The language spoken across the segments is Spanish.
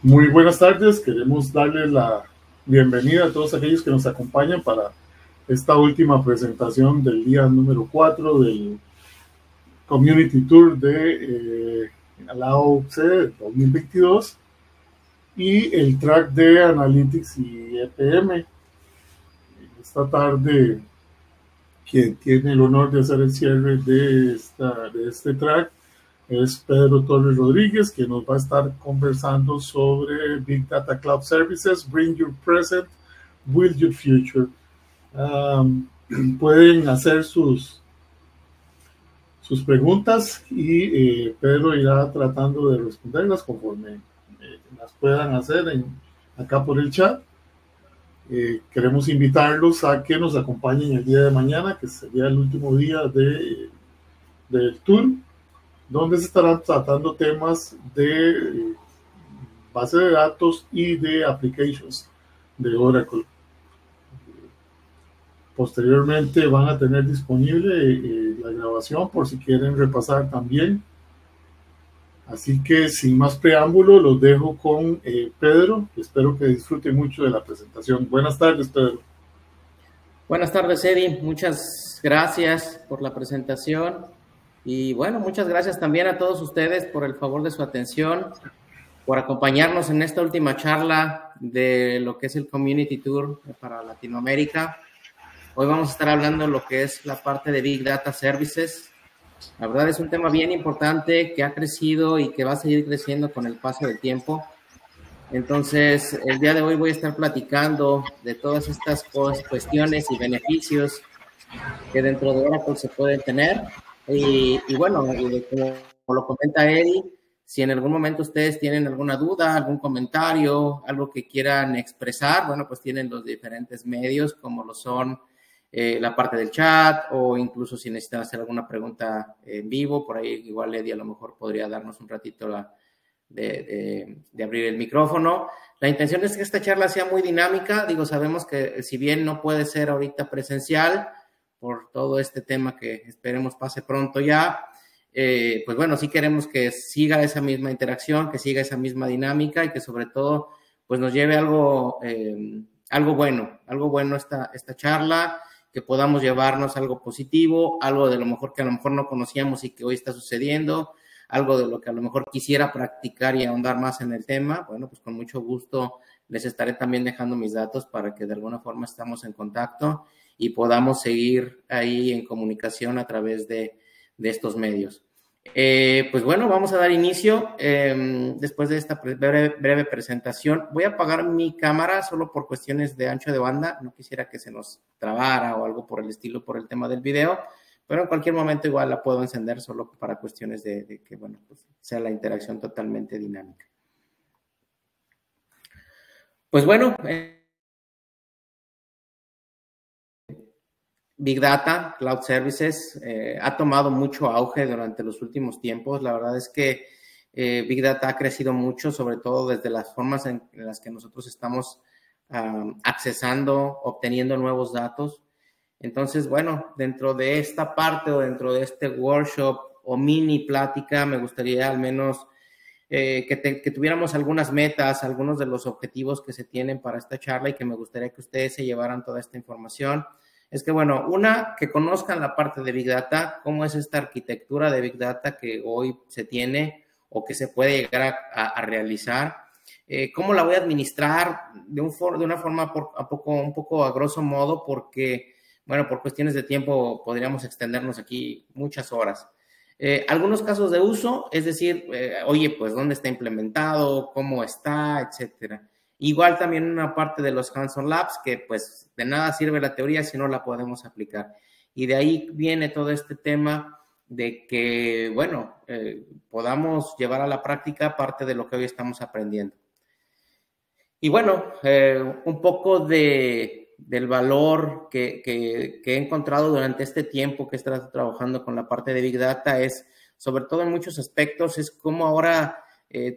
Muy buenas tardes, queremos darle la bienvenida a todos aquellos que nos acompañan para esta última presentación del día número 4 del Community Tour de la AOC 2022 y el track de Analytics y EPM. Esta tarde, quien tiene el honor de hacer el cierre de este track es Pedro Torres Rodríguez, que nos va a estar conversando sobre Big Data Cloud Services, Bring Your Present, Build Your Future. Pueden hacer sus preguntas y Pedro irá tratando de responderlas conforme las puedan hacer acá por el chat. Queremos invitarlos a que nos acompañen el día de mañana, que sería el último día del tour, donde se estarán tratando temas de base de datos y de applications de Oracle. Posteriormente van a tener disponible la grabación por si quieren repasar también. Así que sin más preámbulo, los dejo con Pedro. Espero que disfruten mucho de la presentación. Buenas tardes, Pedro. Buenas tardes, Eddie. Muchas gracias por la presentación. Y bueno, muchas gracias también a todos ustedes por el favor de su atención, por acompañarnos en esta última charla de lo que es el Community Tour para Latinoamérica. Hoy vamos a estar hablando de lo que es la parte de Big Data Services. La verdad es un tema bien importante que ha crecido y que va a seguir creciendo con el paso del tiempo. Entonces, el día de hoy voy a estar platicando de todas estas cuestiones y beneficios que dentro de Oracle se pueden tener. Y bueno, como lo comenta Eddie, si en algún momento ustedes tienen alguna duda, algún comentario, algo que quieran expresar, bueno, pues tienen los diferentes medios como lo son la parte del chat o incluso si necesitan hacer alguna pregunta en vivo, por ahí igual Eddie a lo mejor podría darnos un ratito de abrir el micrófono. La intención es que esta charla sea muy dinámica. Digo, sabemos que si bien no puede ser ahorita presencial por todo este tema que esperemos pase pronto ya, pues bueno, sí queremos que siga esa misma interacción, que siga esa misma dinámica y que sobre todo pues nos lleve algo bueno esta charla, que podamos llevarnos algo positivo, algo de lo mejor que a lo mejor no conocíamos y que hoy está sucediendo, algo de lo que a lo mejor quisiera practicar y ahondar más en el tema. Bueno, pues con mucho gusto les estaré también dejando mis datos para que de alguna forma estamos en contacto y podamos seguir ahí en comunicación a través de estos medios. Pues bueno, vamos a dar inicio después de esta breve presentación. Voy a apagar mi cámara solo por cuestiones de ancho de banda. No quisiera que se nos trabara o algo por el estilo por el tema del video, pero en cualquier momento igual la puedo encender solo para cuestiones de que, bueno, pues sea la interacción totalmente dinámica. Pues bueno, Big Data, Cloud Services, ha tomado mucho auge durante los últimos tiempos. La verdad es que Big Data ha crecido mucho, sobre todo desde las formas en las que nosotros estamos accesando, obteniendo nuevos datos. Entonces, bueno, dentro de esta parte o dentro de este workshop o mini plática, me gustaría al menos que tuviéramos algunas metas, algunos de los objetivos que se tienen para esta charla y que me gustaría que ustedes se llevaran toda esta información. Es que, bueno, que conozcan la parte de Big Data, cómo es esta arquitectura de Big Data que hoy se tiene o que se puede llegar a realizar, cómo la voy a administrar de una forma un poco a grosso modo, porque, bueno, por cuestiones de tiempo podríamos extendernos aquí muchas horas. Algunos casos de uso, es decir, oye, pues, ¿dónde está implementado? ¿Cómo está? Etcétera. Igual también una parte de los hands-on labs que pues de nada sirve la teoría si no la podemos aplicar. Y de ahí viene todo este tema de que, bueno, podamos llevar a la práctica parte de lo que hoy estamos aprendiendo. Y bueno, un poco del valor que he encontrado durante este tiempo que he estado trabajando con la parte de Big Data es, sobre todo en muchos aspectos, es cómo ahora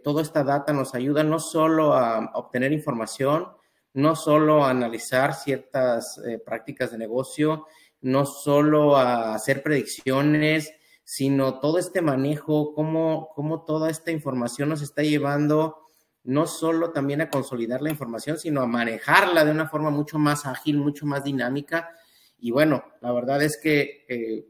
toda esta data nos ayuda no solo a obtener información, no solo a analizar ciertas prácticas de negocio, no solo a hacer predicciones, sino todo este manejo, cómo toda esta información nos está llevando no solo también a consolidar la información, sino a manejarla de una forma mucho más ágil, mucho más dinámica. Y bueno, la verdad es que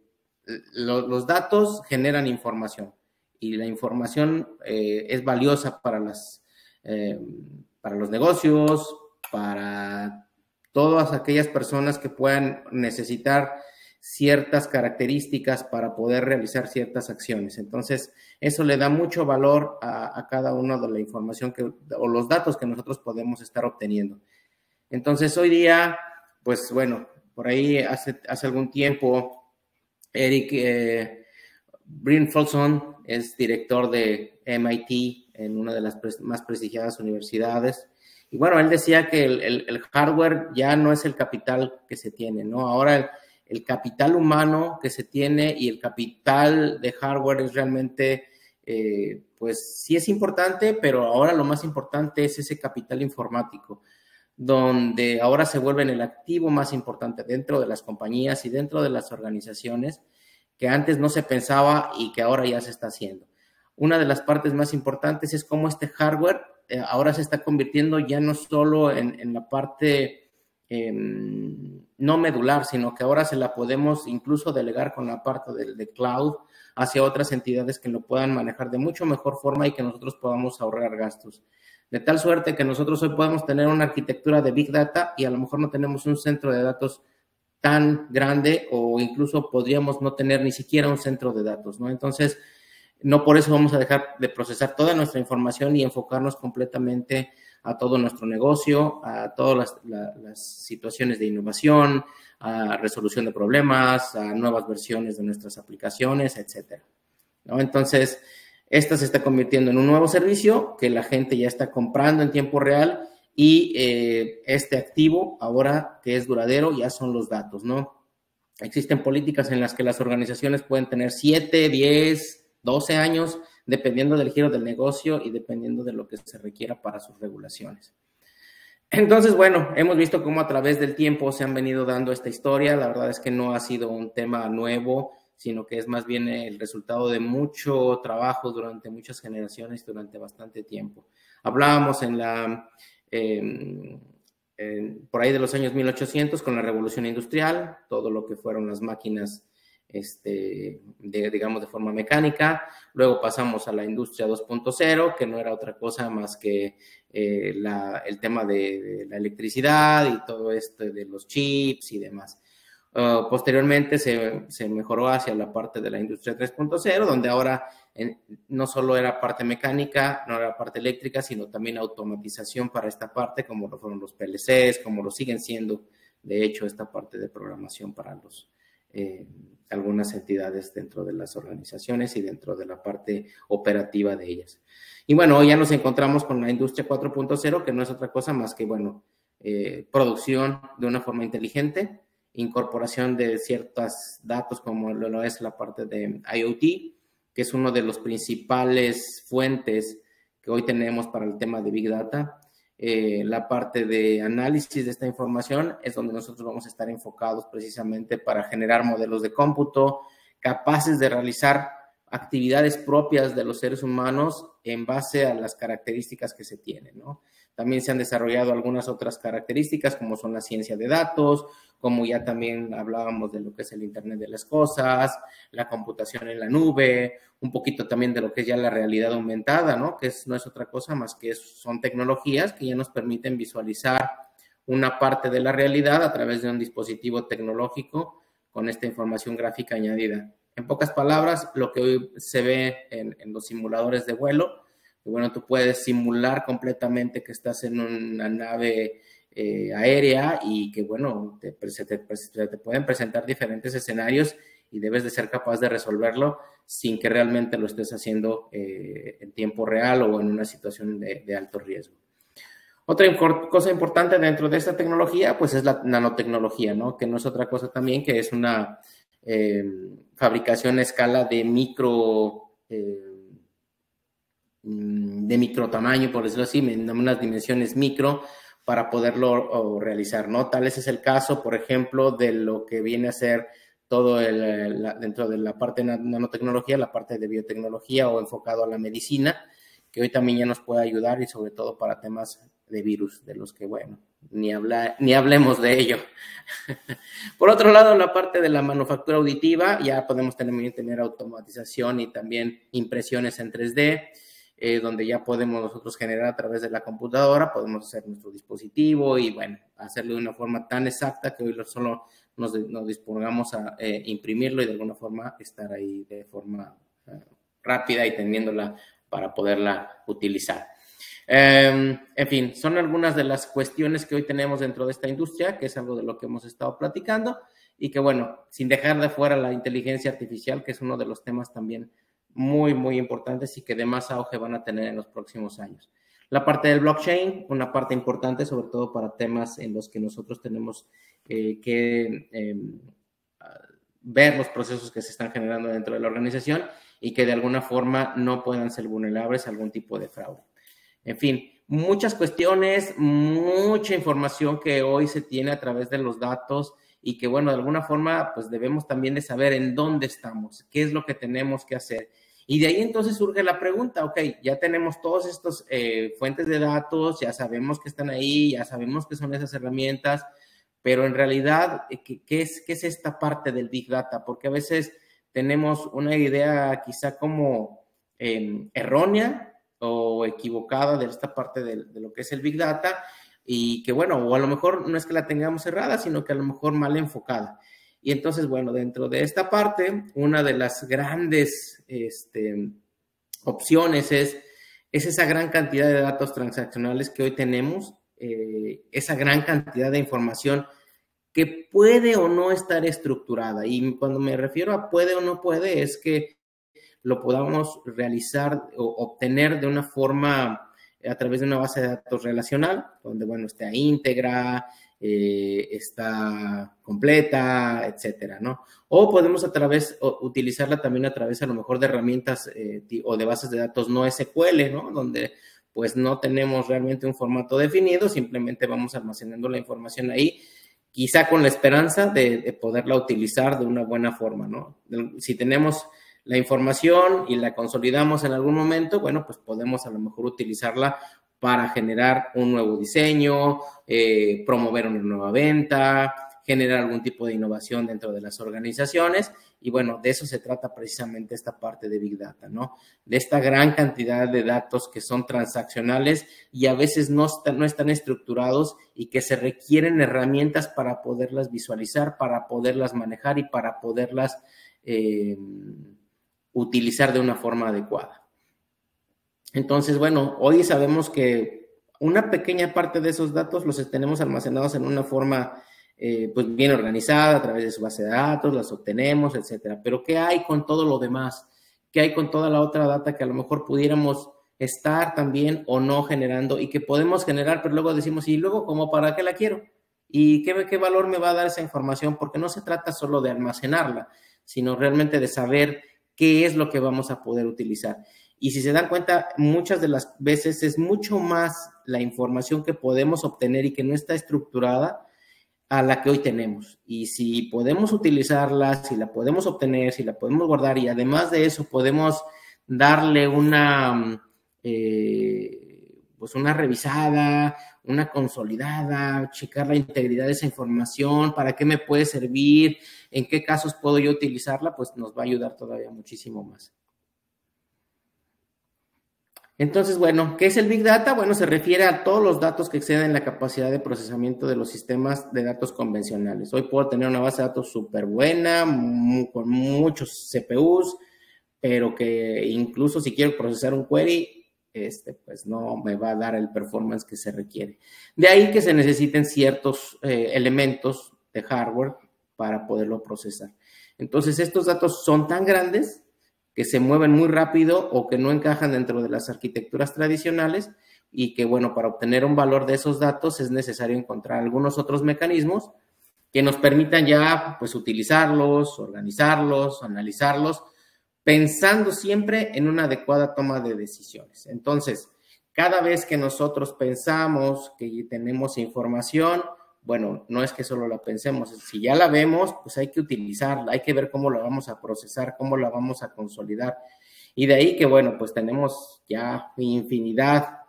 los datos generan información y la información es valiosa para los negocios, para todas aquellas personas que puedan necesitar ciertas características para poder realizar ciertas acciones. Entonces, eso le da mucho valor a cada una de la información o los datos que nosotros podemos estar obteniendo. Entonces, hoy día, pues bueno, por ahí hace algún tiempo, Eric Brynjolfsson es director de MIT en una de las más prestigiadas universidades. Y bueno, él decía que el hardware ya no es el capital que se tiene, ¿no? Ahora el capital humano que se tiene y el capital de hardware es realmente, pues sí es importante, pero ahora lo más importante es ese capital informático, donde ahora se vuelven el activo más importante dentro de las compañías y dentro de las organizaciones, que antes no se pensaba y que ahora ya se está haciendo. Una de las partes más importantes es cómo este hardware ahora se está convirtiendo ya no solo en la parte no medular, sino que ahora se la podemos incluso delegar con la parte de cloud hacia otras entidades que lo puedan manejar de mucho mejor forma y que nosotros podamos ahorrar gastos. De tal suerte que nosotros hoy podemos tener una arquitectura de Big Data y a lo mejor no tenemos un centro de datos tan grande o incluso podríamos no tener ni siquiera un centro de datos, ¿no? Entonces, no por eso vamos a dejar de procesar toda nuestra información y enfocarnos completamente a todo nuestro negocio, a todas las situaciones de innovación, a resolución de problemas, a nuevas versiones de nuestras aplicaciones, etcétera, ¿no? Entonces, esta se está convirtiendo en un nuevo servicio que la gente ya está comprando en tiempo real y este activo ahora que es duradero ya son los datos, ¿no? Existen políticas en las que las organizaciones pueden tener 7, 10, 12 años, dependiendo del giro del negocio y dependiendo de lo que se requiera para sus regulaciones. Entonces, bueno, hemos visto cómo a través del tiempo se han venido dando esta historia. La verdad es que no ha sido un tema nuevo, sino que es más bien el resultado de mucho trabajo durante muchas generaciones, durante bastante tiempo. Hablábamos por ahí de los años 1800 con la Revolución Industrial, todo lo que fueron las máquinas digamos de forma mecánica. Luego pasamos a la industria 2.0, que no era otra cosa más que el tema de la electricidad y todo esto de los chips y demás. Posteriormente se mejoró hacia la parte de la industria 3.0, donde ahora no solo era parte mecánica, no era parte eléctrica, sino también automatización para esta parte, como lo fueron los PLCs, como lo siguen siendo, de hecho, esta parte de programación para algunas entidades dentro de las organizaciones y dentro de la parte operativa de ellas. Y bueno, hoy ya nos encontramos con la industria 4.0, que no es otra cosa más que, bueno, producción de una forma inteligente, incorporación de ciertos datos como lo es la parte de IoT, que es uno de los principales fuentes que hoy tenemos para el tema de Big Data. La parte de análisis de esta información es donde nosotros vamos a estar enfocados precisamente para generar modelos de cómputo capaces de realizar actividades propias de los seres humanos en base a las características que se tienen, ¿no? También se han desarrollado algunas otras características como son la ciencia de datos, como ya también hablábamos de lo que es el Internet de las cosas, la computación en la nube, un poquito también de lo que es ya la realidad aumentada, ¿no? Que no es otra cosa más que son tecnologías que ya nos permiten visualizar una parte de la realidad a través de un dispositivo tecnológico con esta información gráfica añadida. En pocas palabras, lo que hoy se ve en los simuladores de vuelo, que bueno, tú puedes simular completamente que estás en una nave aérea y que bueno, te pueden presentar diferentes escenarios y debes de ser capaz de resolverlo sin que realmente lo estés haciendo en tiempo real o en una situación de alto riesgo. Otra cosa importante dentro de esta tecnología, pues es la nanotecnología, ¿no? Que no es otra cosa también que es una fabricación a escala de micro tamaño, por decirlo así, en unas dimensiones micro para poderlo realizar, ¿no? Tal es el caso, por ejemplo, de lo que viene a ser todo dentro de la parte de nanotecnología, la parte de biotecnología o enfocado a la medicina, que hoy también ya nos puede ayudar y sobre todo para temas de virus, de los que, bueno, ni hablemos de ello. Por otro lado, en la parte de la manufactura auditiva, ya podemos tener automatización y también impresiones en 3D, donde ya podemos nosotros generar a través de la computadora, podemos hacer nuestro dispositivo y, bueno, hacerlo de una forma tan exacta que hoy solo nos dispongamos a imprimirlo y de alguna forma estar ahí de forma rápida y teniéndola para poderla utilizar. En fin, son algunas de las cuestiones que hoy tenemos dentro de esta industria, que es algo de lo que hemos estado platicando y que, bueno, sin dejar de fuera la inteligencia artificial, que es uno de los temas también muy, muy importantes y que de más auge van a tener en los próximos años. La parte del blockchain, una parte importante, sobre todo para temas en los que nosotros tenemos que ver los procesos que se están generando dentro de la organización y que de alguna forma no puedan ser vulnerables a algún tipo de fraude. En fin, muchas cuestiones, mucha información que hoy se tiene a través de los datos y que, bueno, de alguna forma, pues debemos también de saber en dónde estamos, qué es lo que tenemos que hacer. Y de ahí entonces surge la pregunta, ok, ya tenemos todos estos fuentes de datos, ya sabemos que están ahí, ya sabemos que son esas herramientas, pero en realidad, ¿qué es esta parte del Big Data? Porque a veces tenemos una idea quizá como errónea o equivocada de esta parte de lo que es el Big Data y que, bueno, o a lo mejor no es que la tengamos errada, sino que a lo mejor mal enfocada. Y entonces, bueno, dentro de esta parte, una de las grandes opciones es esa gran cantidad de datos transaccionales que hoy tenemos, esa gran cantidad de información que puede o no estar estructurada. Y cuando me refiero a puede o no puede, es que lo podamos realizar o obtener de una forma a través de una base de datos relacional, donde, bueno, está íntegra, está completa, etcétera, ¿no? O podemos utilizarla también a través a lo mejor de herramientas o de bases de datos no SQL, ¿no? Donde pues no tenemos realmente un formato definido, simplemente vamos almacenando la información ahí, quizá con la esperanza de poderla utilizar de una buena forma, ¿no? Si tenemos la información y la consolidamos en algún momento, bueno, pues podemos a lo mejor utilizarla para generar un nuevo diseño, promover una nueva venta, generar algún tipo de innovación dentro de las organizaciones. Y bueno, de eso se trata precisamente esta parte de Big Data, ¿no? De esta gran cantidad de datos que son transaccionales y a veces no están estructurados y que se requieren herramientas para poderlas visualizar, para poderlas manejar y para poderlas utilizar de una forma adecuada. Entonces, bueno, hoy sabemos que una pequeña parte de esos datos los tenemos almacenados en una forma pues bien organizada a través de su base de datos, las obtenemos, etcétera. Pero ¿qué hay con todo lo demás? ¿Qué hay con toda la otra data que a lo mejor pudiéramos estar también o no generando y que podemos generar, pero luego decimos, ¿y luego cómo para qué la quiero? ¿Y qué valor me va a dar esa información? Porque no se trata solo de almacenarla, sino realmente de saber qué es lo que vamos a poder utilizar. Y si se dan cuenta, muchas de las veces es mucho más la información que podemos obtener y que no está estructurada a la que hoy tenemos. Y si podemos utilizarla, si la podemos obtener, si la podemos guardar y además de eso podemos darle pues una revisada, una consolidada, checar la integridad de esa información, para qué me puede servir, en qué casos puedo yo utilizarla, pues nos va a ayudar todavía muchísimo más. Entonces, bueno, ¿qué es el Big Data? Bueno, se refiere a todos los datos que exceden la capacidad de procesamiento de los sistemas de datos convencionales. Hoy puedo tener una base de datos súper buena, con muchos CPUs, pero que incluso si quiero procesar un query, pues no me va a dar el performance que se requiere. De ahí que se necesiten ciertos elementos de hardware para poderlo procesar. Entonces, estos datos son tan grandes que se mueven muy rápido o que no encajan dentro de las arquitecturas tradicionales y que, bueno, para obtener un valor de esos datos es necesario encontrar algunos otros mecanismos que nos permitan ya, pues, utilizarlos, organizarlos, analizarlos, pensando siempre en una adecuada toma de decisiones. Entonces, cada vez que nosotros pensamos que tenemos información, bueno, no es que solo la pensemos, si ya la vemos, pues hay que utilizarla, hay que ver cómo la vamos a procesar, cómo la vamos a consolidar. Y de ahí que, bueno, pues tenemos ya infinidad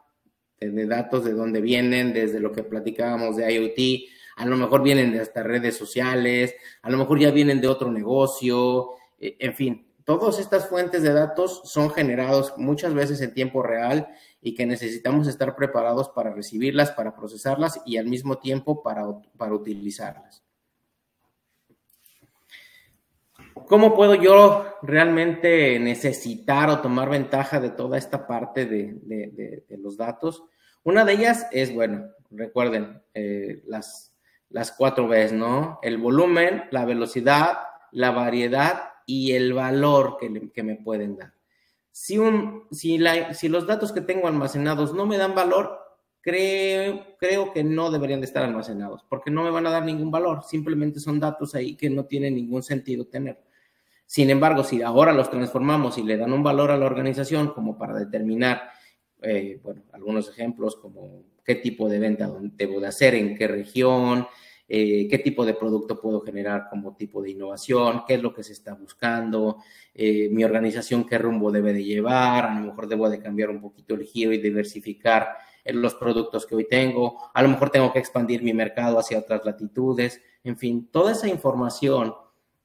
de datos de dónde vienen, desde lo que platicábamos de IoT, a lo mejor vienen de hasta redes sociales, a lo mejor ya vienen de otro negocio, en fin, todas estas fuentes de datos son generados muchas veces en tiempo real y que necesitamos estar preparados para recibirlas, para procesarlas y al mismo tiempo para utilizarlas. ¿Cómo puedo yo realmente necesitar o tomar ventaja de toda esta parte de los datos? Una de ellas es, bueno, recuerden, las 4 Bs, ¿no? El volumen, la velocidad, la variedad y el valor que me pueden dar. Si los datos que tengo almacenados no me dan valor, creo que no deberían de estar almacenados, porque no me van a dar ningún valor, simplemente son datos ahí que no tienen ningún sentido tener. Sin embargo, si ahora los transformamos y le dan un valor a la organización como para determinar, bueno, algunos ejemplos como qué tipo de venta debo de hacer, en qué región, qué tipo de producto puedo generar como tipo de innovación, qué es lo que se está buscando, mi organización qué rumbo debe de llevar, a lo mejor debo de cambiar un poquito el giro y diversificar en los productos que hoy tengo, a lo mejor tengo que expandir mi mercado hacia otras latitudes, en fin, toda esa información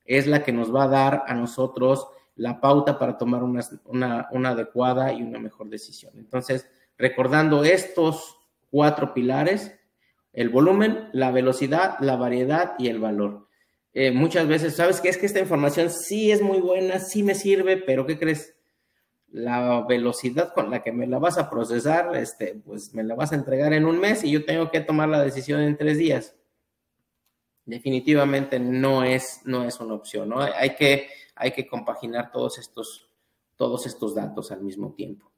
es la que nos va a dar a nosotros la pauta para tomar una adecuada y una mejor decisión. Entonces, recordando estos 4 pilares, el volumen, la velocidad, la variedad y el valor. Muchas veces, ¿sabes qué? Es que esta información sí es muy buena, sí me sirve, pero ¿qué crees? La velocidad con la que me la vas a procesar, pues me la vas a entregar en un mes y yo tengo que tomar la decisión en 3 días. Definitivamente no es una opción, ¿no? Hay que compaginar todos estos datos al mismo tiempo.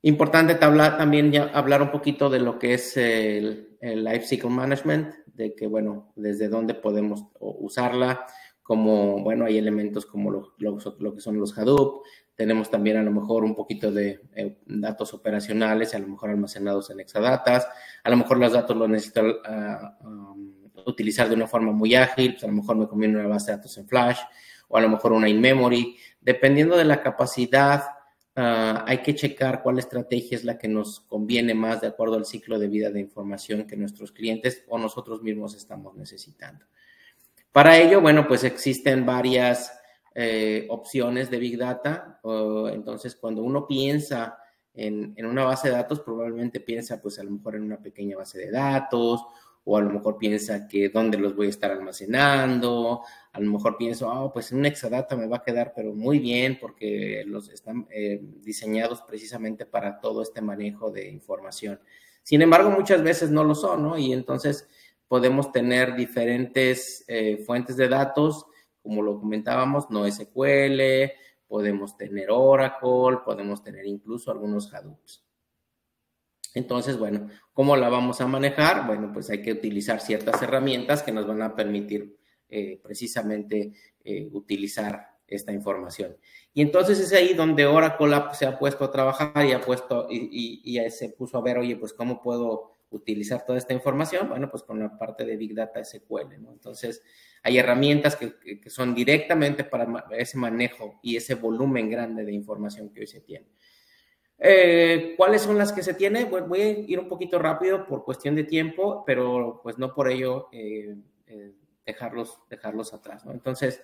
Importante también ya hablar un poquito de lo que es el Life Cycle Management, de que, bueno, desde dónde podemos usarla, como, bueno, hay elementos como lo que son los Hadoop, tenemos también a lo mejor un poquito de datos operacionales, a lo mejor almacenados en Exadatas, a lo mejor los datos los necesito utilizar de una forma muy ágil, pues a lo mejor me conviene una base de datos en Flash, o a lo mejor una in-memory, dependiendo de la capacidad. Hay que checar cuál estrategia es la que nos conviene más de acuerdo al ciclo de vida de información que nuestros clientes o nosotros mismos estamos necesitando. Para ello, bueno, pues existen varias opciones de Big Data. Entonces, cuando uno piensa en una base de datos, probablemente piensa pues a lo mejor en una pequeña base de datos, o a lo mejor piensa que dónde los voy a estar almacenando, a lo mejor pienso, pues en un Exadata me va a quedar pero muy bien porque los están diseñados precisamente para todo este manejo de información. Sin embargo, muchas veces no lo son, ¿no? Y entonces podemos tener diferentes fuentes de datos, como lo comentábamos, NoSQL, podemos tener Oracle, podemos tener incluso algunos Hadoops. Entonces, bueno, ¿cómo la vamos a manejar? Bueno, pues hay que utilizar ciertas herramientas que nos van a permitir precisamente utilizar esta información. Y entonces es ahí donde Oracle se ha puesto a trabajar y se puso a ver, oye, pues ¿cómo puedo utilizar toda esta información? Bueno, pues con la parte de Big Data SQL, ¿no? Entonces, hay herramientas que son directamente para ese manejo y ese volumen grande de información que hoy se tiene. ¿Cuáles son las que se tiene? Pues voy a ir un poquito rápido por cuestión de tiempo, pero pues no por ello dejarlos atrás, ¿no? Entonces,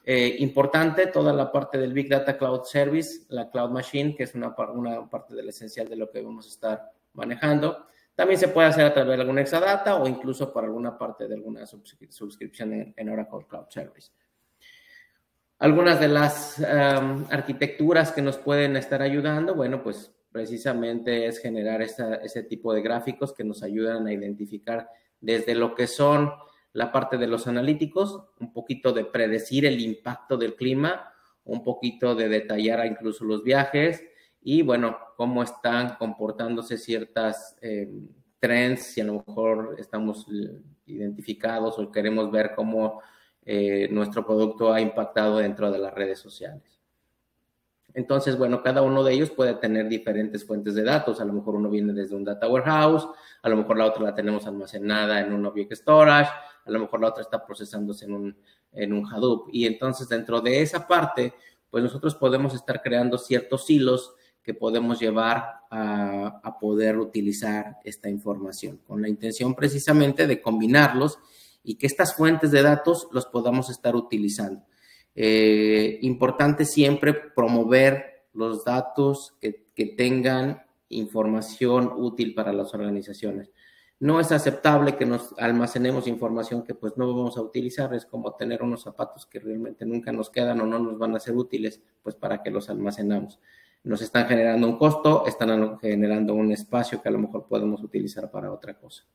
importante toda la parte del Big Data Cloud Service, la Cloud Machine, que es una parte del esencial de lo que vamos a estar manejando. También se puede hacer a través de alguna Exadata o incluso por alguna parte de alguna suscripción en Oracle Cloud Service. Algunas de las arquitecturas que nos pueden estar ayudando, bueno, pues precisamente es generar ese tipo de gráficos que nos ayudan a identificar desde lo que son la parte de los analíticos, un poquito de predecir el impacto del clima, un poquito de detallar incluso los viajes y, bueno, cómo están comportándose ciertas trends, si a lo mejor estamos identificados o queremos ver cómo nuestro producto ha impactado dentro de las redes sociales. Entonces, bueno, cada uno de ellos puede tener diferentes fuentes de datos. A lo mejor uno viene desde un data warehouse, a lo mejor la otra la tenemos almacenada en un object storage, a lo mejor la otra está procesándose en un Hadoop. Y entonces, dentro de esa parte, pues nosotros podemos estar creando ciertos hilos que podemos llevar a poder utilizar esta información, con la intención precisamente de combinarlos y que estas fuentes de datos los podamos estar utilizando. Importante siempre promover los datos que tengan información útil para las organizaciones. No es aceptable que nos almacenemos información que pues no vamos a utilizar. Es como tener unos zapatos que realmente nunca nos quedan o no nos van a ser útiles, pues para que los almacenamos. Nos están generando un costo, están generando un espacio que a lo mejor podemos utilizar para otra cosa.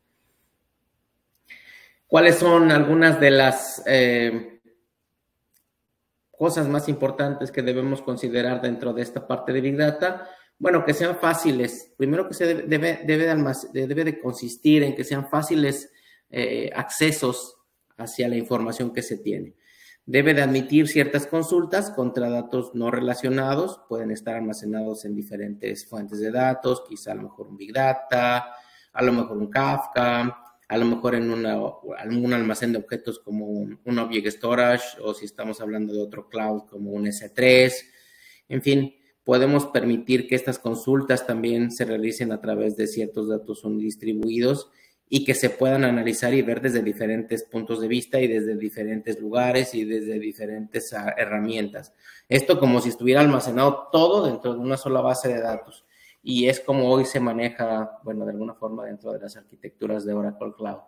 ¿Cuáles son algunas de las cosas más importantes que debemos considerar dentro de esta parte de Big Data? Bueno, que sean fáciles. Primero que se debe de consistir en que sean fáciles accesos hacia la información que se tiene. Debe de admitir ciertas consultas contra datos no relacionados. Pueden estar almacenados en diferentes fuentes de datos, quizá a lo mejor un Big Data, a lo mejor un Kafka, a lo mejor en un almacén de objetos como un Object Storage, o si estamos hablando de otro cloud como un S3. En fin, podemos permitir que estas consultas también se realicen a través de ciertos datos distribuidos y que se puedan analizar y ver desde diferentes puntos de vista y desde diferentes lugares y desde diferentes herramientas. Esto como si estuviera almacenado todo dentro de una sola base de datos. Y es como hoy se maneja, bueno, de alguna forma dentro de las arquitecturas de Oracle Cloud,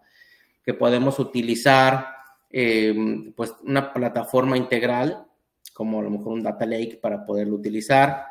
que podemos utilizar pues una plataforma integral, como a lo mejor un Data Lake para poderlo utilizar.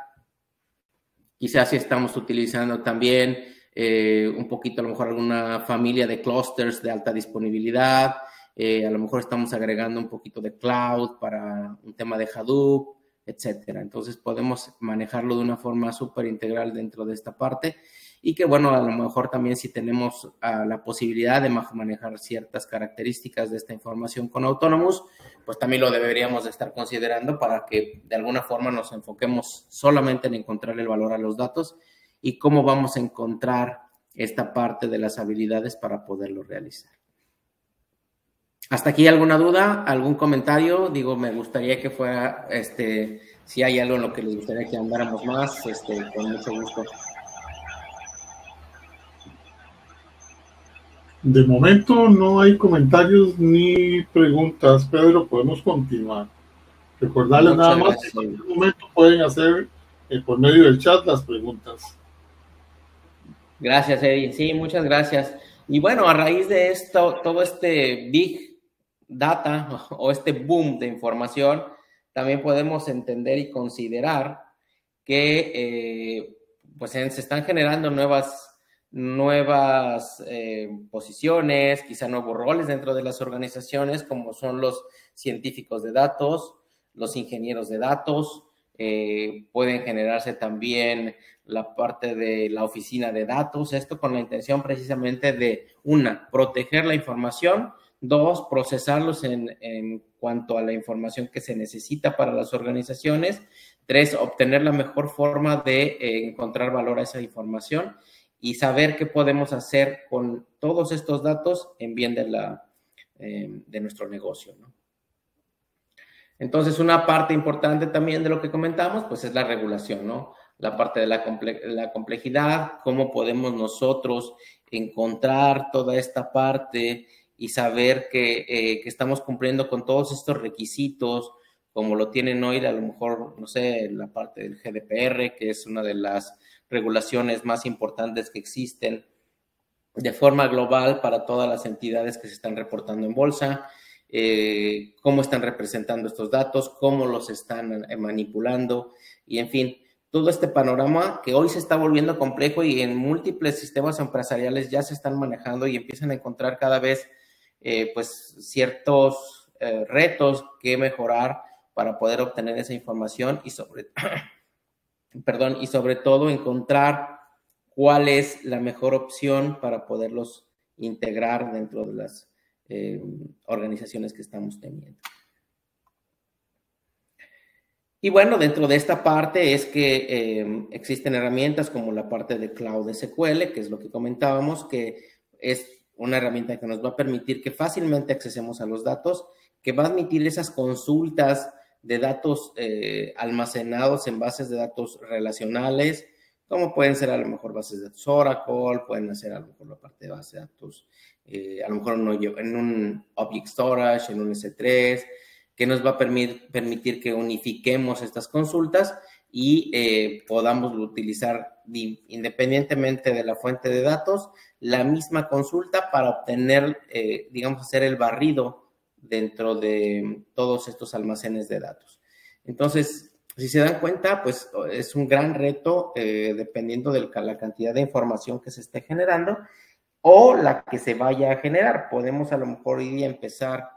Quizás si estamos utilizando también un poquito a lo mejor alguna familia de clusters de alta disponibilidad, a lo mejor estamos agregando un poquito de cloud para un tema de Hadoop, etcétera. Entonces podemos manejarlo de una forma súper integral dentro de esta parte y que bueno, a lo mejor también si tenemos la posibilidad de manejar ciertas características de esta información con Autonomous, pues también lo deberíamos de estar considerando para que de alguna forma nos enfoquemos solamente en encontrar el valor a los datos y cómo vamos a encontrar esta parte de las habilidades para poderlo realizar. ¿Hasta aquí alguna duda? ¿Algún comentario? Digo, me gustaría que fuera, si hay algo en lo que les gustaría que andáramos más, con mucho gusto. De momento no hay comentarios ni preguntas, Pedro, podemos continuar. Recordarles nada más que en cualquier momento pueden hacer por medio del chat las preguntas. Gracias, Eddie. Sí, muchas gracias. Y bueno, a raíz de esto, todo este Big Data o este boom de información, también podemos entender y considerar que pues se están generando nuevas posiciones, quizá nuevos roles dentro de las organizaciones, como son los científicos de datos, los ingenieros de datos. Pueden generarse también la parte de la oficina de datos, esto con la intención precisamente de, una, proteger la información, dos, procesarlos en cuanto a la información que se necesita para las organizaciones, tres, obtener la mejor forma de encontrar valor a esa información y saber qué podemos hacer con todos estos datos en bien de nuestro negocio, ¿no? Entonces, una parte importante también de lo que comentamos, pues es la regulación, ¿no? La parte de la complejidad, cómo podemos nosotros encontrar toda esta parte y saber que estamos cumpliendo con todos estos requisitos, como lo tienen hoy, a lo mejor, no sé, la parte del GDPR, que es una de las regulaciones más importantes que existen de forma global para todas las entidades que se están reportando en bolsa. Cómo están representando estos datos, cómo los están manipulando y, en fin, todo este panorama que hoy se está volviendo complejo y en múltiples sistemas empresariales ya se están manejando y empiezan a encontrar cada vez pues ciertos retos que mejorar para poder obtener esa información y sobre todo encontrar cuál es la mejor opción para poderlos integrar dentro de las organizaciones que estamos teniendo. Y bueno, dentro de esta parte es que existen herramientas como la parte de Cloud SQL, que es lo que comentábamos, que es una herramienta que nos va a permitir que fácilmente accesemos a los datos, que va a admitir esas consultas de datos almacenados en bases de datos relacionales, como pueden ser a lo mejor bases de datos Oracle, pueden ser a lo mejor la parte de base de datos, a lo mejor en un Object Storage, en un S3, que nos va a permitir que unifiquemos estas consultas y podamos utilizar independientemente de la fuente de datos, la misma consulta para obtener, digamos, hacer el barrido dentro de todos estos almacenes de datos. Entonces, si se dan cuenta, pues es un gran reto dependiendo de la cantidad de información que se esté generando o la que se vaya a generar. Podemos a lo mejor hoy día empezar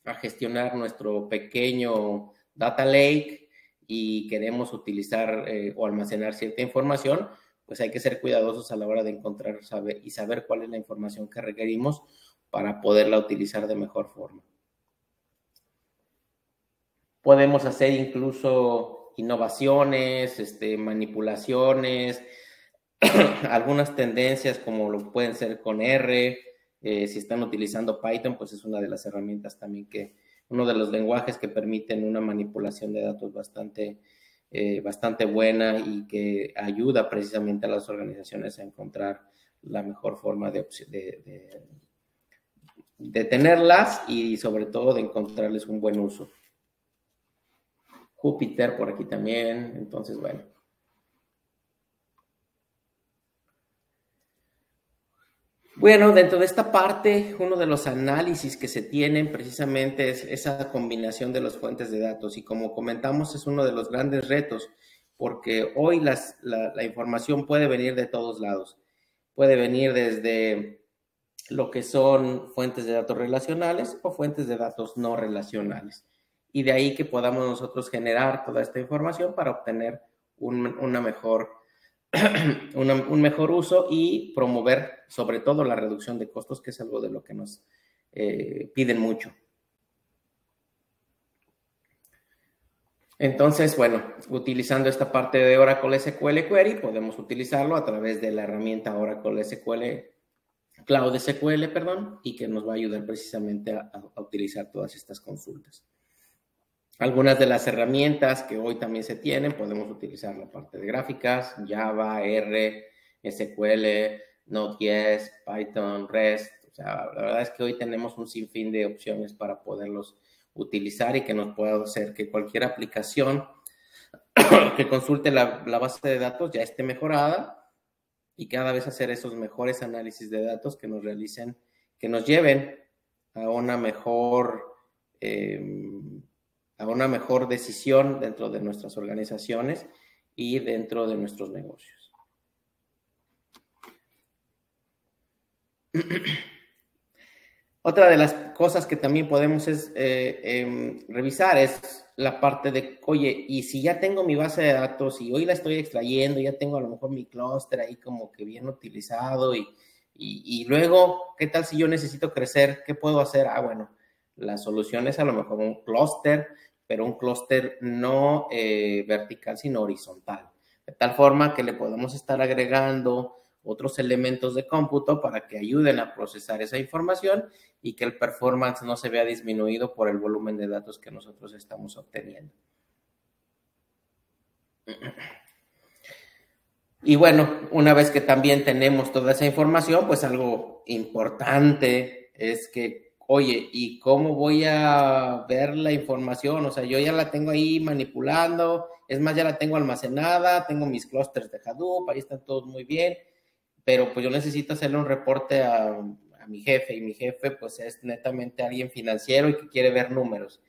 a gestionar nuestro pequeño data lake y queremos utilizar o almacenar cierta información, pues hay que ser cuidadosos a la hora de encontrar y saber cuál es la información que requerimos para poderla utilizar de mejor forma. Podemos hacer incluso innovaciones, manipulaciones, algunas tendencias como lo pueden ser con R. Si están utilizando Python, pues es una de las herramientas también uno de los lenguajes que permiten una manipulación de datos bastante buena y que ayuda precisamente a las organizaciones a encontrar la mejor forma de tenerlas y sobre todo de encontrarles un buen uso. Jupyter por aquí también, entonces bueno. Bueno, dentro de esta parte, uno de los análisis que se tienen precisamente es esa combinación de las fuentes de datos y como comentamos es uno de los grandes retos porque hoy la información puede venir de todos lados. Puede venir desde lo que son fuentes de datos relacionales o fuentes de datos no relacionales. Y de ahí que podamos nosotros generar toda esta información para obtener un mejor uso y promover sobre todo la reducción de costos, que es algo de lo que nos piden mucho. Entonces, bueno, utilizando esta parte de Oracle SQL Query, podemos utilizarlo a través de la herramienta Oracle SQL, Cloud SQL, perdón, y que nos va a ayudar precisamente a utilizar todas estas consultas. Algunas de las herramientas que hoy también se tienen, podemos utilizar la parte de gráficas, Java, R, SQL, Node.js, Python, REST. O sea, la verdad es que hoy tenemos un sinfín de opciones para poderlos utilizar y que nos pueda hacer que cualquier aplicación que consulte la base de datos ya esté mejorada y cada vez hacer esos mejores análisis de datos que nos realicen, que nos lleven a una mejor decisión dentro de nuestras organizaciones y dentro de nuestros negocios. Otra de las cosas que también podemos revisar es la parte de, oye, y si ya tengo mi base de datos y hoy la estoy extrayendo, ya tengo a lo mejor mi clúster ahí como que bien utilizado y luego, ¿qué tal si yo necesito crecer? ¿Qué puedo hacer? Bueno, la solución es a lo mejor un clúster, pero un clúster no vertical, sino horizontal. De tal forma que le podemos estar agregando otros elementos de cómputo para que ayuden a procesar esa información y que el performance no se vea disminuido por el volumen de datos que nosotros estamos obteniendo. Y bueno, una vez que también tenemos toda esa información, pues algo importante es que, oye, ¿y cómo voy a ver la información? O sea, yo ya la tengo ahí manipulando, es más, ya la tengo almacenada, tengo mis clústeres de Hadoop, ahí están todos muy bien, pero pues yo necesito hacerle un reporte a mi jefe, y mi jefe pues es netamente alguien financiero y que quiere ver números,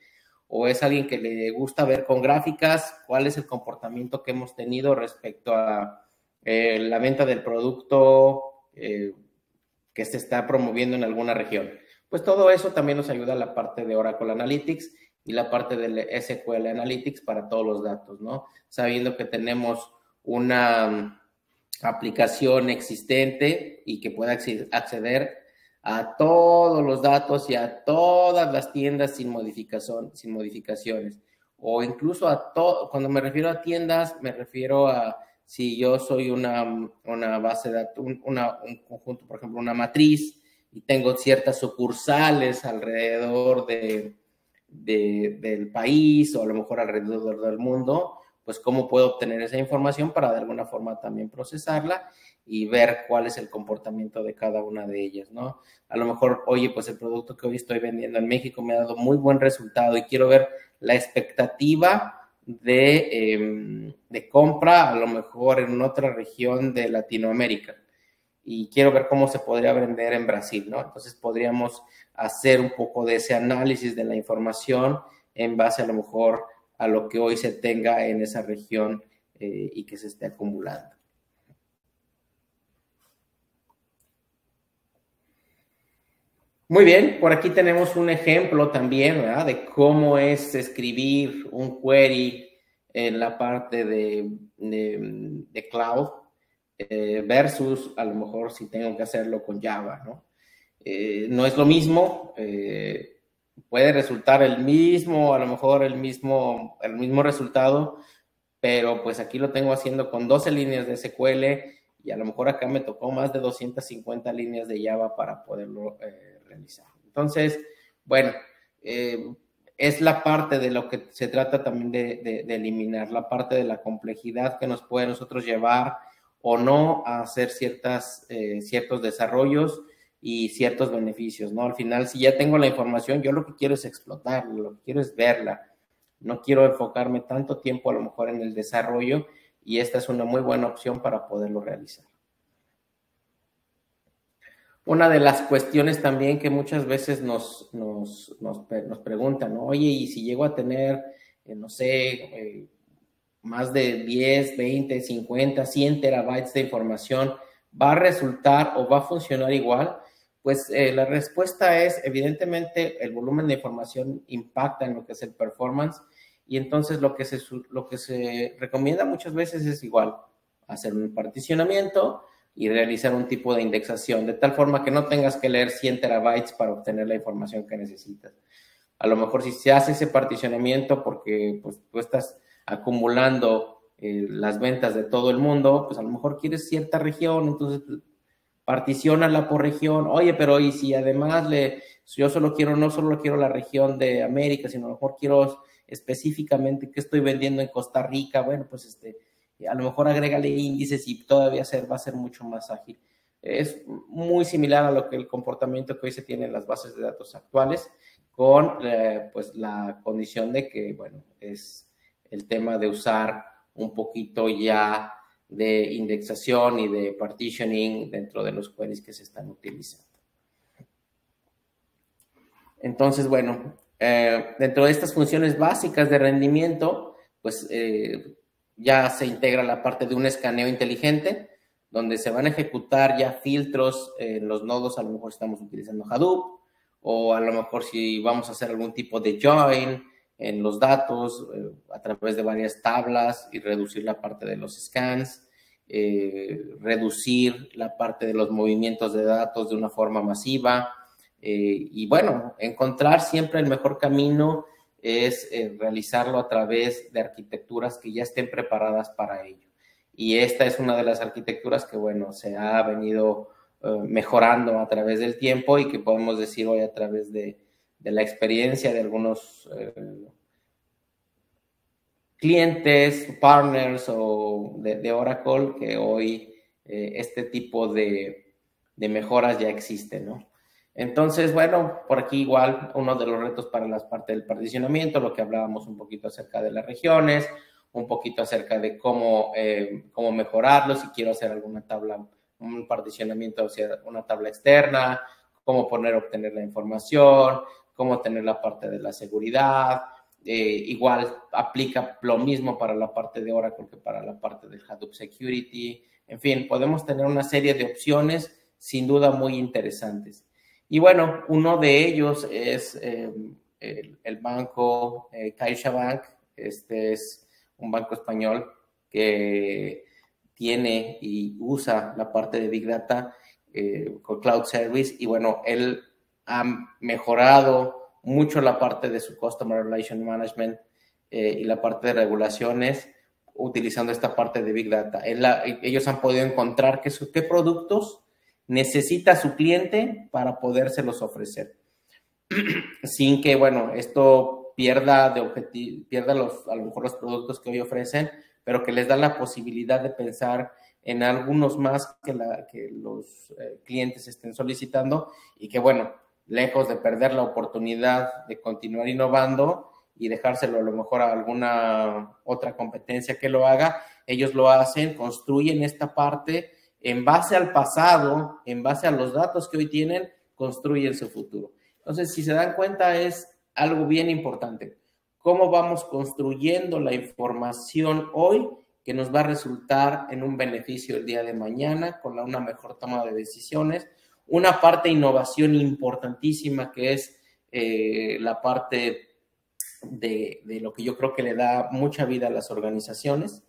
o es alguien que le gusta ver con gráficas cuál es el comportamiento que hemos tenido respecto a la venta del producto que se está promoviendo en alguna región. Pues todo eso también nos ayuda a la parte de Oracle Analytics y la parte del SQL Analytics para todos los datos, ¿no? Sabiendo que tenemos una aplicación existente y que pueda acceder a todos los datos y a todas las tiendas sin modificaciones. O incluso cuando me refiero a tiendas, me refiero a si yo soy una base de datos, un conjunto, por ejemplo, una matriz, y tengo ciertas sucursales alrededor de del país o a lo mejor alrededor del mundo, pues cómo puedo obtener esa información para de alguna forma también procesarla y ver cuál es el comportamiento de cada una de ellas, ¿no? A lo mejor, oye, pues el producto que hoy estoy vendiendo en México me ha dado muy buen resultado y quiero ver la expectativa de compra, a lo mejor en otra región de Latinoamérica. Y quiero ver cómo se podría vender en Brasil, ¿no? Entonces podríamos hacer un poco de ese análisis de la información en base a lo mejor a lo que hoy se tenga en esa región y que se esté acumulando. Muy bien, por aquí tenemos un ejemplo también, ¿verdad? De cómo es escribir un query en la parte de cloud versus a lo mejor si tengo que hacerlo con Java, ¿no? No es lo mismo, puede resultar el mismo, a lo mejor el mismo resultado, pero pues aquí lo tengo haciendo con 12 líneas de SQL y a lo mejor acá me tocó más de 250 líneas de Java para poderlo realizar. Entonces, bueno, es la parte de lo que se trata también de eliminar, la parte de la complejidad que nos puede nosotros llevar o no a hacer ciertos desarrollos y ciertos beneficios, ¿no? Al final, si ya tengo la información, yo lo que quiero es explotarla, lo que quiero es verla. No quiero enfocarme tanto tiempo a lo mejor en el desarrollo y esta es una muy buena opción para poderlo realizar. Una de las cuestiones también que muchas veces nos preguntan, ¿no? Oye, y si llego a tener, no sé, más de 10, 20, 50, 100 terabytes de información, ¿va a resultar o va a funcionar igual? Pues la respuesta es, evidentemente, el volumen de información impacta en lo que es el performance y entonces lo que se recomienda muchas veces es igual, hacer un particionamiento y realizar un tipo de indexación, de tal forma que no tengas que leer 100 terabytes para obtener la información que necesitas. A lo mejor si se hace ese particionamiento porque pues, tú estás acumulando las ventas de todo el mundo, pues a lo mejor quieres cierta región, entonces particiónala por región. Oye, pero y si además yo no solo quiero la región de América, sino a lo mejor quiero específicamente qué estoy vendiendo en Costa Rica, bueno, pues a lo mejor agrégale índices y todavía va a ser mucho más ágil. Es muy similar a lo que el comportamiento que hoy se tiene en las bases de datos actuales, con pues la condición de que, bueno, es el tema de usar un poquito ya de indexación y de partitioning dentro de los queries que se están utilizando. Entonces, bueno, dentro de estas funciones básicas de rendimiento, pues ya se integra la parte de un escaneo inteligente, donde se van a ejecutar ya filtros en los nodos. A lo mejor estamos utilizando Hadoop, o a lo mejor si vamos a hacer algún tipo de join en los datos a través de varias tablas y reducir la parte de los scans, reducir la parte de los movimientos de datos de una forma masiva y bueno, encontrar siempre el mejor camino es realizarlo a través de arquitecturas que ya estén preparadas para ello. Y esta es una de las arquitecturas que, bueno, se ha venido mejorando a través del tiempo y que podemos decir hoy a través de la experiencia de algunos clientes, partners o de Oracle, que hoy este tipo de mejoras ya existen, ¿no? Entonces, bueno, por aquí igual uno de los retos para la parte del particionamiento, lo que hablábamos un poquito acerca de las regiones, un poquito acerca de cómo mejorarlo, si quiero hacer alguna tabla, un particionamiento hacia una tabla externa, cómo obtener la información, cómo tener la parte de la seguridad. Igual aplica lo mismo para la parte de Oracle que para la parte del Hadoop Security. En fin, podemos tener una serie de opciones sin duda muy interesantes. Y bueno, uno de ellos es el banco CaixaBank. Este es un banco español que tiene y usa la parte de Big Data con Cloud Service. Y bueno, él ha mejorado mucho la parte de su Customer Relation Management y la parte de regulaciones utilizando esta parte de Big Data. Ellos han podido encontrar qué productos necesita su cliente para podérselos ofrecer. Sin que, bueno, esto pierda a lo mejor los productos que hoy ofrecen, pero que les da la posibilidad de pensar en algunos más que los clientes estén solicitando, y que, bueno, lejos de perder la oportunidad de continuar innovando y dejárselo a lo mejor a alguna otra competencia que lo haga, ellos lo hacen, construyen esta parte en base al pasado, en base a los datos que hoy tienen, construyen su futuro. Entonces, si se dan cuenta, es algo bien importante. ¿Cómo vamos construyendo la información hoy que nos va a resultar en un beneficio el día de mañana, con una mejor toma de decisiones? Una parte de innovación importantísima que es la parte de lo que yo creo que le da mucha vida a las organizaciones,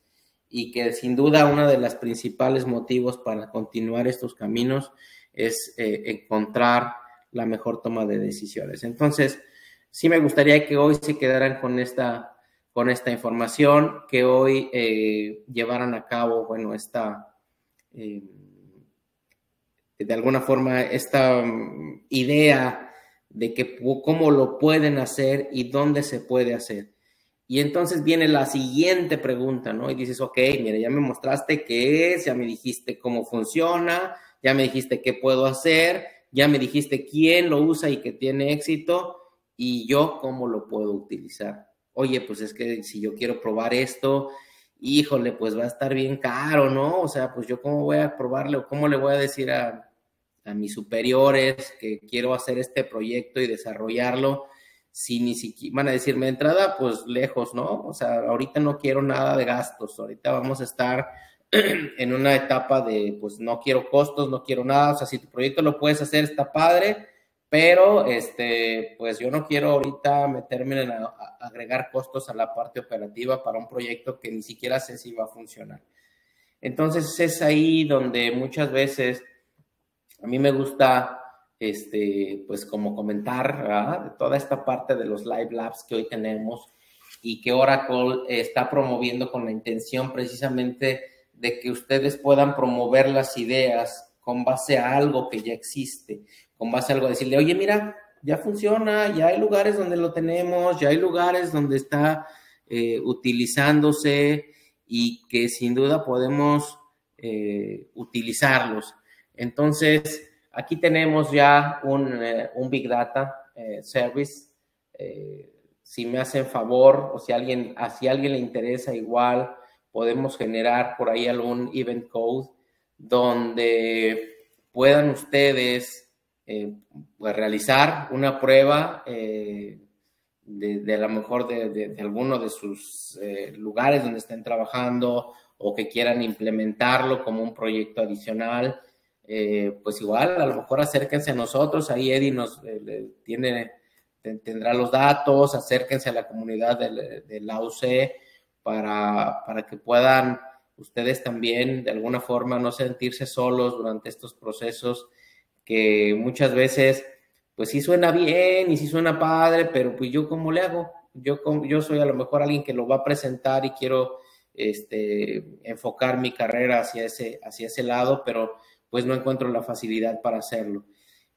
y que sin duda uno de los principales motivos para continuar estos caminos es encontrar la mejor toma de decisiones. Entonces, sí me gustaría que hoy se quedaran con esta información, que hoy llevaran a cabo, bueno, de alguna forma, esta idea de cómo lo pueden hacer y dónde se puede hacer. Y entonces viene la siguiente pregunta, ¿no? Y dices, ok, mira, ya me mostraste qué es, ya me dijiste cómo funciona, ya me dijiste qué puedo hacer, ya me dijiste quién lo usa y que tiene éxito, y yo cómo lo puedo utilizar. Oye, pues es que si yo quiero probar esto, híjole, pues va a estar bien caro, ¿no? O sea, pues yo cómo voy a probarle, o cómo le voy a decir a mis superiores que quiero hacer este proyecto y desarrollarlo, si ni siquiera van a decirme de entrada, pues lejos, ¿no? O sea, ahorita no quiero nada de gastos, ahorita vamos a estar en una etapa de, pues no quiero costos, no quiero nada. O sea, si tu proyecto lo puedes hacer, está padre, pero pues yo no quiero ahorita meterme en agregar costos a la parte operativa para un proyecto que ni siquiera sé si va a funcionar. Entonces es ahí donde muchas veces a mí me gusta pues como comentar, ¿verdad?, de toda esta parte de los Live Labs que hoy tenemos y que Oracle está promoviendo con la intención precisamente de que ustedes puedan promover las ideas con base a algo que ya existe, con base a algo, decirle, oye, mira, ya funciona, ya hay lugares donde lo tenemos, ya hay lugares donde está utilizándose, y que sin duda podemos utilizarlos. Entonces, aquí tenemos ya un Big Data Service. Si me hacen favor, o si a alguien le interesa, igual podemos generar por ahí algún event code donde puedan ustedes pues realizar una prueba de a lo mejor de alguno de sus lugares donde estén trabajando, o que quieran implementarlo como un proyecto adicional. Pues igual, a lo mejor acérquense a nosotros, ahí Eddie tendrá los datos, acérquense a la comunidad de la UC para que puedan ustedes también de alguna forma no sentirse solos durante estos procesos, que muchas veces pues sí suena bien y sí suena padre, pero pues yo ¿cómo le hago? Yo soy a lo mejor alguien que lo va a presentar y quiero enfocar mi carrera hacia ese lado, pero pues no encuentro la facilidad para hacerlo.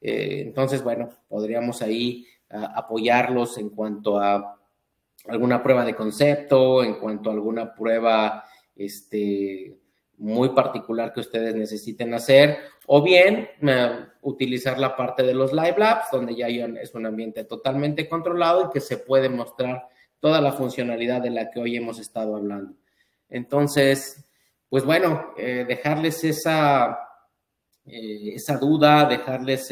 Entonces, bueno, podríamos ahí apoyarlos en cuanto a alguna prueba de concepto, en cuanto a alguna prueba muy particular que ustedes necesiten hacer, o bien utilizar la parte de los Live Labs, donde ya es un ambiente totalmente controlado y que se puede mostrar toda la funcionalidad de la que hoy hemos estado hablando. Entonces, pues bueno, dejarles esa duda, dejarles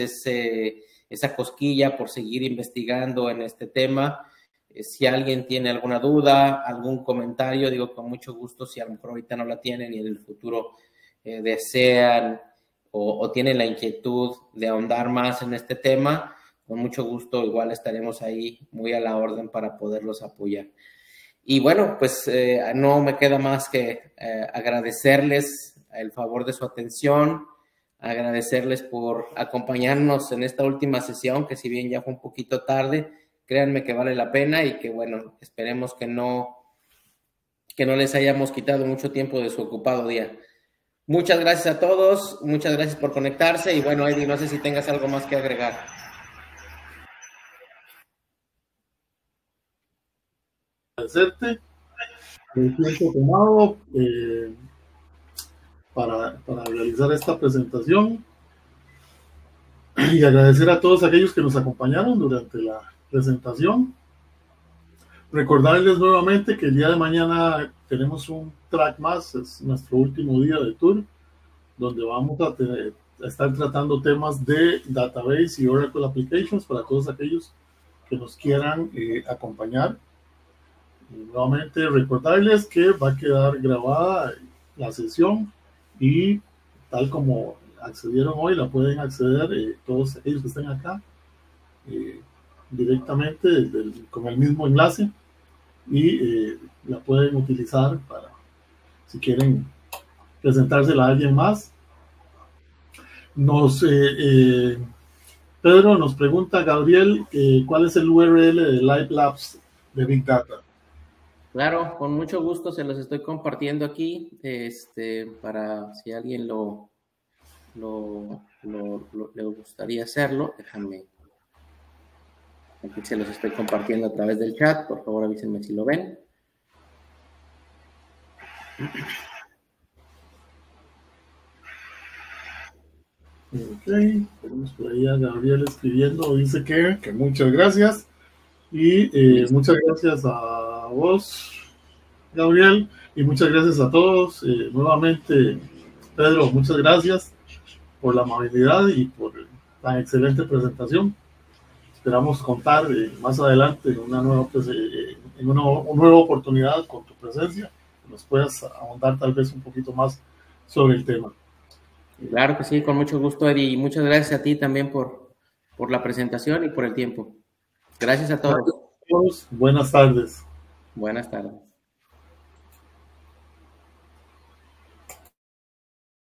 esa cosquilla por seguir investigando en este tema. Si alguien tiene alguna duda, algún comentario, digo con mucho gusto, si a lo mejor ahorita no la tienen y en el futuro desean o tienen la inquietud de ahondar más en este tema, con mucho gusto igual estaremos ahí muy a la orden para poderlos apoyar. Y bueno, pues no me queda más que agradecerles el favor de su atención, agradecerles por acompañarnos en esta última sesión, que si bien ya fue un poquito tarde, créanme que vale la pena, y que bueno, esperemos que no les hayamos quitado mucho tiempo de su ocupado día. Muchas gracias a todos, muchas gracias por conectarse, y bueno, Eddie, no sé si tengas algo más que agregar. agradecerte el tiempo tomado para realizar esta presentación y agradecer a todos aquellos que nos acompañaron durante la presentación. Recordarles nuevamente que el día de mañana tenemos un track más, es nuestro último día de tour, donde vamos a estar tratando temas de database y Oracle Applications para todos aquellos que nos quieran acompañar. Y nuevamente recordarles que va a quedar grabada la sesión y tal como accedieron hoy, la pueden acceder todos aquellos que estén acá directamente con el mismo enlace y la pueden utilizar para si quieren presentársela a alguien más. Pedro nos pregunta, Gabriel, ¿cuál es el URL de Live Labs de Big Data? Claro, con mucho gusto se los estoy compartiendo aquí, para si a alguien le gustaría hacerlo. Déjame, aquí se los estoy compartiendo a través del chat, por favor avísenme si lo ven. Ok, tenemos por ahí a Gabriel escribiendo, dice que muchas gracias y muchas gracias a vos, Gabriel, y muchas gracias a todos. Nuevamente, Pedro, muchas gracias por la amabilidad y por tan excelente presentación. Esperamos contar más adelante en una nueva oportunidad con tu presencia, que nos puedas ahondar tal vez un poquito más sobre el tema. Claro que sí, con mucho gusto, Eddie, y muchas gracias a ti también por la presentación y por el tiempo. Gracias a todos. Gracias a todos. Buenas tardes. Buenas tardes.